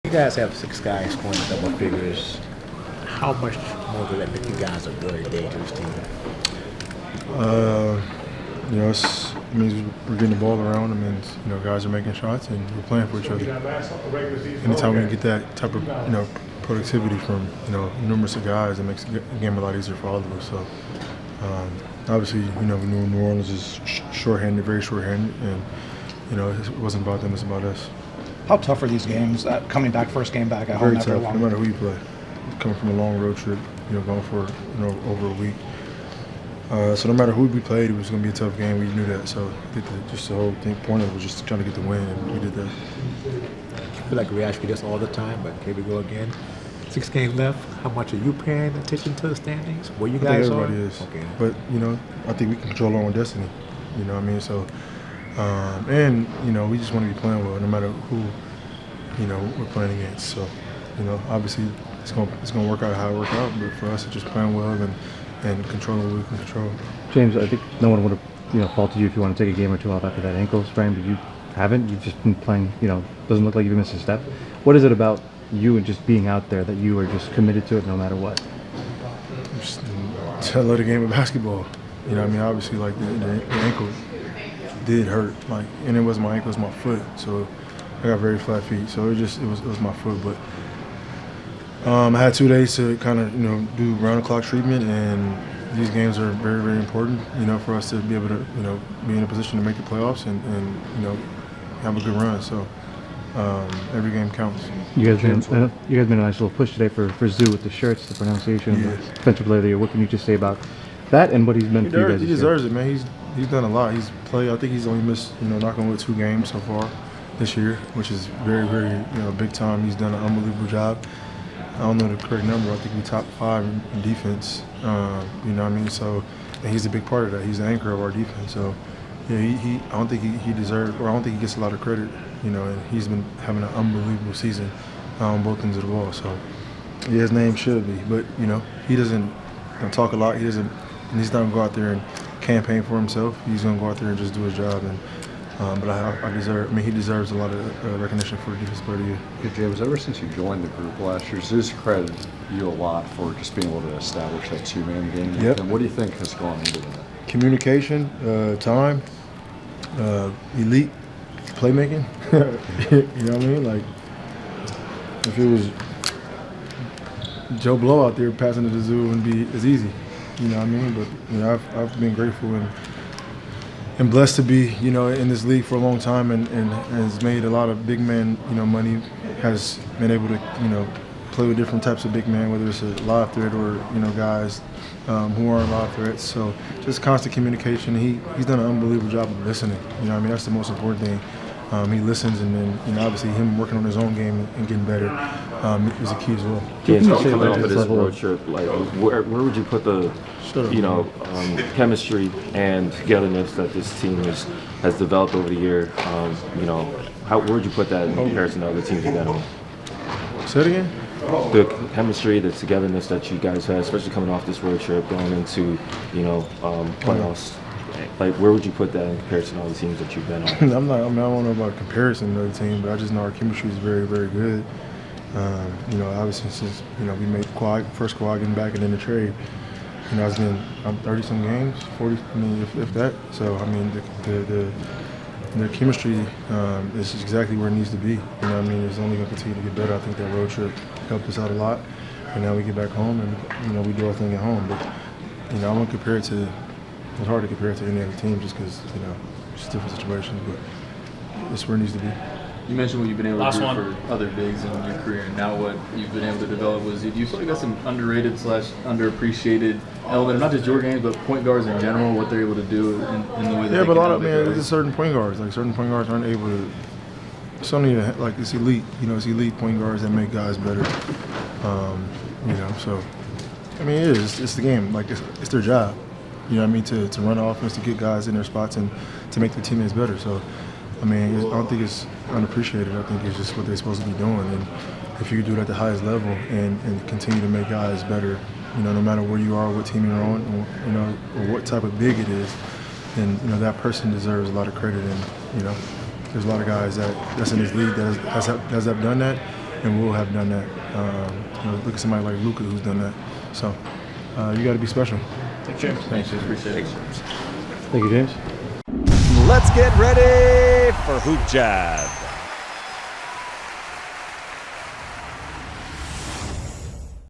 You guys have 6 guys scoring double figures. How much more does that make you guys a very dangerous team? It means we're getting the ball around. It means, guys are making shots and we're playing for each other. Anytime we get that type of, productivity from, numerous of guys, it makes the game a lot easier for all of us. So, obviously, New Orleans is shorthanded, very shorthanded, and, it wasn't about them, it's about us. How tough are these games, coming back, first game back at home Very after tough, a long no matter who you play. Coming from a long road trip, going for, over a week. So no matter who we played, it was going to be a tough game. We knew that. So I think just the whole point of it was just trying to get the win, and we did that. I feel like we ask you this all the time, but here we go again. 6 games left. How much are you paying attention to the standings? Where you guys everybody is. Okay. But, I think we can control our own destiny. You know what I mean? So, we just want to be playing well no matter who, we're playing against. So, obviously it's going to work out how it works out. But for us, it's just playing well and controlling what we can control. James, I think no one would have faulted you if you want to take a game or two off after that ankle sprain, but you haven't. You've just been playing, doesn't look like you've missed a step. What is it about you and just being out there that you are just committed to it no matter what? I love the game of basketball. Obviously, like the ankle did hurt, and it wasn't my ankle, it was my foot. So I got very flat feet. So it was my foot, but I had 2 days to kind of do round-the-clock treatment, and these games are very, very important. For us to be able to be in a position to make the playoffs and have a good run. So every game counts. You guys made a nice little push today for Zoo with the shirts, the pronunciation, the defensive player of the year. What can you just say about that and what he's meant for you guys? He deserves it, man. He's done a lot. He's played. I think he's only missed knock on wood 2 games so far this year, which is very, very big time. He's done an unbelievable job. I don't know the correct number. I think we top 5 in defense. So, and he's a big part of that. He's the anchor of our defense. So, I don't think he deserves, or I don't think he gets a lot of credit. And he's been having an unbelievable season on both ends of the ball. So, his name should be. But he doesn't talk a lot. He's not gonna go out there and campaign for himself. He's gonna go out there and just do his job. And he deserves a lot of recognition for the defensive player of the year. Yeah, James, ever since you joined the group last year, Zeus credited you a lot for just being able to establish that 2-man game. Yep. And what do you think has gone into that? Communication, time, elite playmaking. You know what I mean? Like, if it was Joe Blow out there passing to the Zoo, it wouldn't be as easy. You know what I mean? But I've been grateful and blessed to be, in this league for a long time and has made a lot of big man, money, has been able to, play with different types of big men, whether it's a live threat or, guys who aren't live threats. So just constant communication. He's done an unbelievable job of listening. That's the most important thing. He listens, and then, obviously him working on his own game and getting better is a key as well. James, coming off of this road trip, where would you put the chemistry and togetherness that this team has developed over the year? Where would you put that in comparison to other teams you've been on? Say it again? The chemistry, the togetherness that you guys had, especially coming off this road trip, going into playoffs. Where would you put that in comparison to all the teams that you've been on? I don't know about comparison to the team, but I just know our chemistry is very, very good. Obviously since we made first Kawhi getting back and then the trade, it's been 30-some games, 40. If that. So the chemistry is exactly where it needs to be. It's only going to continue to get better. I think that road trip helped us out a lot, and now we get back home and we do our thing at home. But I won't compare it to. It's hard to compare it to any other team just because it's different situations, but it's where it needs to be. You mentioned what you've been able to do for other bigs in your career, and now what you've been able to develop do you feel like that's an underrated / underappreciated element of not just your game, but point guards in general, what they're able to do in the way that they but a lot of there's certain point guards. Certain point guards aren't able to. It's only it's elite. It's elite point guards that make guys better. So it is. It's the game. It's their job. To run offense, to get guys in their spots, and to make their teammates better. So, I don't think it's unappreciated. I think it's just what they're supposed to be doing. And if you do it at the highest level and continue to make guys better, no matter where you are, what team you're on, or what type of big it is, then that person deserves a lot of credit. And there's a lot of guys that's in this league that has done that, and will have done that. Look at somebody like Luka who's done that. So you got to be special. Thanks, James. Thanks, James. Appreciate it. Thank you, James. Let's get ready for Hoop Jab.